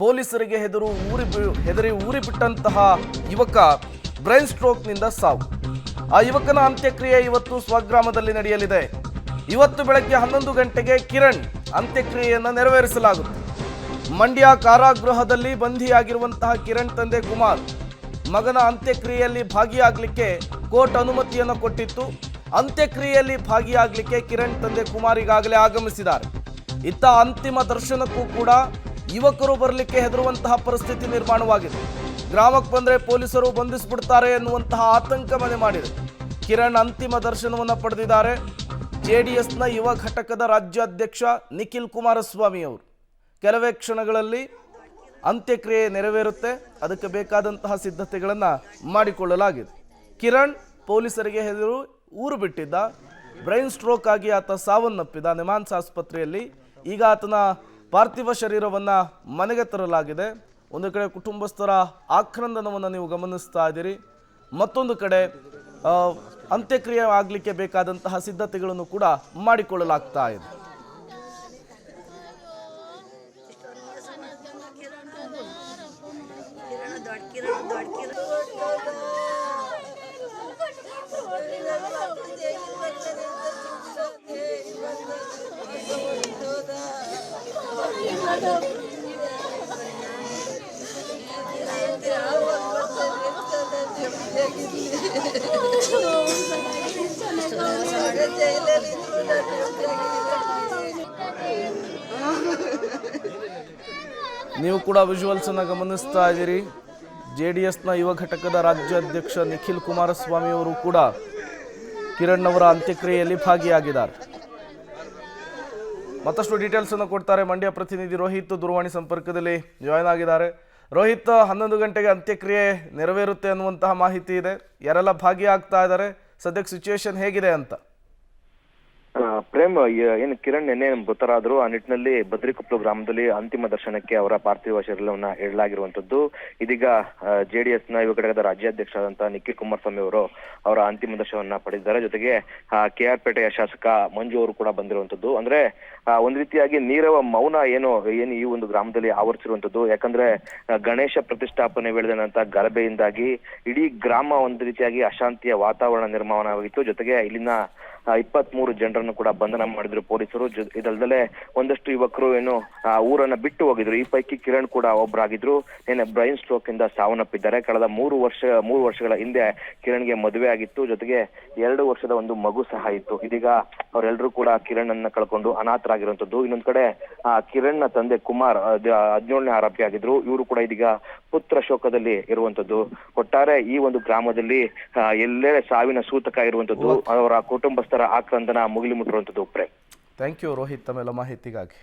ಪೊಲೀಸರಿಗೆ ಹೆದರಿ ಊರಿ ಬಿಟ್ಟಂತಹ ಯುವಕ ಬ್ರೈನ್ ಸ್ಟ್ರೋಕ್ನಿಂದ ಸಾವು. ಆ ಯುವಕನ ಅಂತ್ಯಕ್ರಿಯೆ ಇವತ್ತು ಸ್ವಗ್ರಾಮದಲ್ಲಿ ನಡೆಯಲಿದೆ. ಇವತ್ತು ಬೆಳಗ್ಗೆ 11 ಗಂಟೆಗೆ ಕಿರಣ್ ಅಂತ್ಯಕ್ರಿಯೆಯನ್ನು ನೆರವೇರಿಸಲಾಗುತ್ತೆ. ಮಂಡ್ಯ ಕಾರಾಗೃಹದಲ್ಲಿ ಬಂಧಿಯಾಗಿರುವಂತಹ ಕಿರಣ್ ತಂದೆ ಕುಮಾರ್ ಮಗನ ಅಂತ್ಯಕ್ರಿಯೆಯಲ್ಲಿ ಭಾಗಿಯಾಗಲಿಕ್ಕೆ ಕೋರ್ಟ್ ಅನುಮತಿಯನ್ನು ಕೊಟ್ಟಿತ್ತು. ಅಂತ್ಯಕ್ರಿಯೆಯಲ್ಲಿ ಭಾಗಿಯಾಗಲಿಕ್ಕೆ ಕಿರಣ್ ತಂದೆ ಕುಮಾರ್ ಈಗಾಗಲೇ ಆಗಮಿಸಿದ್ದಾರೆ. ಇತ್ತ ಅಂತಿಮ ದರ್ಶನಕ್ಕೂ ಕೂಡ ಯುವಕರು ಬರಲಿಕ್ಕೆ ಹೆದರುವಂತಹ ಪರಿಸ್ಥಿತಿ ನಿರ್ಮಾಣವಾಗಿದೆ. ಗ್ರಾಮಕ್ಕೆ ಬಂದರೆ ಪೊಲೀಸರು ಬಂಧಿಸಿಬಿಡ್ತಾರೆ ಎನ್ನುವಂತಹ ಆತಂಕ ಮನೆ ಮಾಡಿದೆ. ಕಿರಣ್ ಅಂತಿಮ ದರ್ಶನವನ್ನು ಪಡೆದಿದ್ದಾರೆ. ಜೆಡಿಎಸ್ನ ಯುವ ಘಟಕದ ರಾಜ್ಯಾಧ್ಯಕ್ಷ ನಿಖಿಲ್ ಕುಮಾರಸ್ವಾಮಿ ಅವರು. ಕೆಲವೇ ಕ್ಷಣಗಳಲ್ಲಿ ಅಂತ್ಯಕ್ರಿಯೆ ನೆರವೇರುತ್ತೆ. ಅದಕ್ಕೆ ಬೇಕಾದಂತಹ ಸಿದ್ಧತೆಗಳನ್ನು ಮಾಡಿಕೊಳ್ಳಲಾಗಿದೆ. ಕಿರಣ್ ಪೊಲೀಸರಿಗೆ ಹೆದರು ಊರು ಬಿಟ್ಟಿದ್ದ. ಬ್ರೈನ್ ಸ್ಟ್ರೋಕ್ ಆಗಿ ಆತ ಸಾವನ್ನಪ್ಪಿದ ನಿಮಾನ್ಸ್ ಆಸ್ಪತ್ರೆಯಲ್ಲಿ. ಈಗ ಆತನ ಪಾರ್ಥಿವ ಶರೀರವನ್ನು ಮನೆಗೆ ತರಲಾಗಿದೆ. ಒಂದು ಕಡೆ ಕುಟುಂಬಸ್ಥರ ಆಕ್ರಂದನವನ್ನು ನೀವು ಗಮನಿಸ್ತಾ ಇದ್ದೀರಿ. ಮತ್ತೊಂದು ಕಡೆ ಅಂತ್ಯಕ್ರಿಯೆ ಆಗಲಿಕ್ಕೆ ಬೇಕಾದಂತಹ ಸಿದ್ಧತೆಗಳನ್ನು ಕೂಡ ಮಾಡಿಕೊಳ್ಳಲಾಗ್ತಾ ಇದೆ. ನೀವು ಕೂಡ ವಿಜುವಲ್ಸ್ ಅನ್ನು ಗಮನಿಸ್ತಾ ಇದ್ದೀರಿ. ಜೆಡಿಎಸ್ನ ಯುವ ಘಟಕದ ರಾಜ್ಯಾಧ್ಯಕ್ಷ ನಿಖಿಲ್ ಕುಮಾರಸ್ವಾಮಿ ಅವರು ಕೂಡ ಕಿರಣ್ ಅವರ ಅಂತ್ಯಕ್ರಿಯೆಯಲ್ಲಿ ಭಾಗಿಯಾಗಿದ್ದಾರೆ. ಮತ್ತಷ್ಟು ಡೀಟೇಲ್ಸ್ ಅನ್ನು ಕೊಡ್ತಾರೆ ಮಂಡ್ಯ ಪ್ರತಿನಿಧಿ ರೋಹಿತ್ ದೂರವಾಣಿ ಸಂಪರ್ಕದಲ್ಲಿ ಜಾಯ್ನ್ ಆಗಿದ್ದಾರೆ. ರೋಹಿತ್, 11 ಗಂಟೆಗೆ ಅಂತ್ಯಕ್ರಿಯೆ ನೆರವೇರುತ್ತೆ ಅನ್ನುವಂತಹ ಮಾಹಿತಿ ಇದೆ. ಯಾರೆಲ್ಲ ಭಾಗಿಯಾಗ್ತಾ ಇದ್ದಾರೆ, ಸದ್ಯಕ್ಕೆ ಸಿಚುವೇಶನ್ ಹೇಗಿದೆ ಅಂತ? ಪ್ರೇಮ್, ಏನು ಕಿರಣ್ ನಿನ್ನೆ ಮೃತರಾದ್ರು. ಆ ನಿಟ್ಟಿನಲ್ಲಿ ಬದ್ರಿಕೊಪ್ಪಲು ಗ್ರಾಮದಲ್ಲಿ ಅಂತಿಮ ದರ್ಶನಕ್ಕೆ ಅವರ ಪಾರ್ಥಿವ ಶರೀರವನ್ನ ಇಡಲಾಗಿರುವಂತದ್ದು. ಇದೀಗ ಜೆಡಿಎಸ್ನ ಯುವ ಘಟಕದ ರಾಜ್ಯಾಧ್ಯಕ್ಷರಾದಂತಹ ನಿಖಿಲ್ ಕುಮಾರಸ್ವಾಮಿ ಅವರು ಅವರ ಅಂತಿಮ ದರ್ಶನವನ್ನ ಪಡೆದಿದ್ದಾರೆ. ಜೊತೆಗೆ KR ಪೇಟೆಯ ಶಾಸಕ ಮಂಜು ಅವರು ಕೂಡ ಬಂದಿರುವಂತದ್ದು. ಅಂದ್ರೆ ಒಂದ್ ರೀತಿಯಾಗಿ ನೀರವ ಮೌನ ಏನು ಈ ಒಂದು ಗ್ರಾಮದಲ್ಲಿ ಆವರಿಸಿರುವಂತದ್ದು. ಯಾಕಂದ್ರೆ ಗಣೇಶ ಪ್ರತಿಷ್ಠಾಪನೆ ವೇಳೆದಂತ ಗಲಭೆಯಿಂದಾಗಿ ಇಡೀ ಗ್ರಾಮ ಒಂದು ರೀತಿಯಾಗಿ ಅಶಾಂತಿಯ ವಾತಾವರಣ ನಿರ್ಮಾಣವಾಗಿತ್ತು. ಜೊತೆಗೆ ಇಲ್ಲಿನ 23 ಜನರನ್ನು ಕೂಡ ಬಂಧನ ಮಾಡಿದ್ರು ಪೊಲೀಸರು. ಇದಲ್ಲದೆ ಒಂದಷ್ಟು ಯುವಕರು ಏನು ಊರನ್ನ ಬಿಟ್ಟು ಹೋಗಿದ್ರು. ಈ ಪೈಕಿ ಕಿರಣ್ ಕೂಡ ಒಬ್ಬರಾಗಿದ್ರು. ಏನೇ ಬ್ರೈನ್ ಸ್ಟ್ರೋಕ್ ಇಂದ ಸಾವನ್ನಪ್ಪಿದ್ದಾರೆ. ಕಳೆದ 3 ವರ್ಷಗಳ ಹಿಂದೆ ಕಿರಣ್ಗೆ ಮದುವೆ ಆಗಿತ್ತು. ಜೊತೆಗೆ 2 ವರ್ಷದ ಒಂದು ಮಗು ಸಹ ಇತ್ತು. ಇದೀಗ ಅವರೆಲ್ಲರೂ ಕೂಡ ಕಿರಣ್ ಅನ್ನ ಕಳ್ಕೊಂಡು ಅನಾಥರಾಗಿರುವಂತದ್ದು. ಇನ್ನೊಂದ್ ಕಡೆ ಕಿರಣ್ ನ ತಂದೆ ಕುಮಾರ್ 17ನೇ ಆರೋಪಿ ಆಗಿದ್ರು. ಇವರು ಕೂಡ ಇದೀಗ ಪುತ್ರ ಶೋಕದಲ್ಲಿ ಇರುವಂತದ್ದು. ಒಟ್ಟಾರೆ ಈ ಒಂದು ಗ್ರಾಮದಲ್ಲಿ ಎಲ್ಲೇ ಸಾವಿನ ಸೂತಕ ಇರುವಂತದ್ದು. ಅವರ ಕುಟುಂಬಸ್ಥರ ಆಕ್ರಂದನ ಮುಗಿಲು ಮುಟ್ಟಿರುವಂತದ್ದು. ಥ್ಯಾಂಕ್ ಯು ರೋಹಿತ್, ತಮ್ಮೆಲ್ಲ ಮಾಹಿತಿಗಾಗಿ.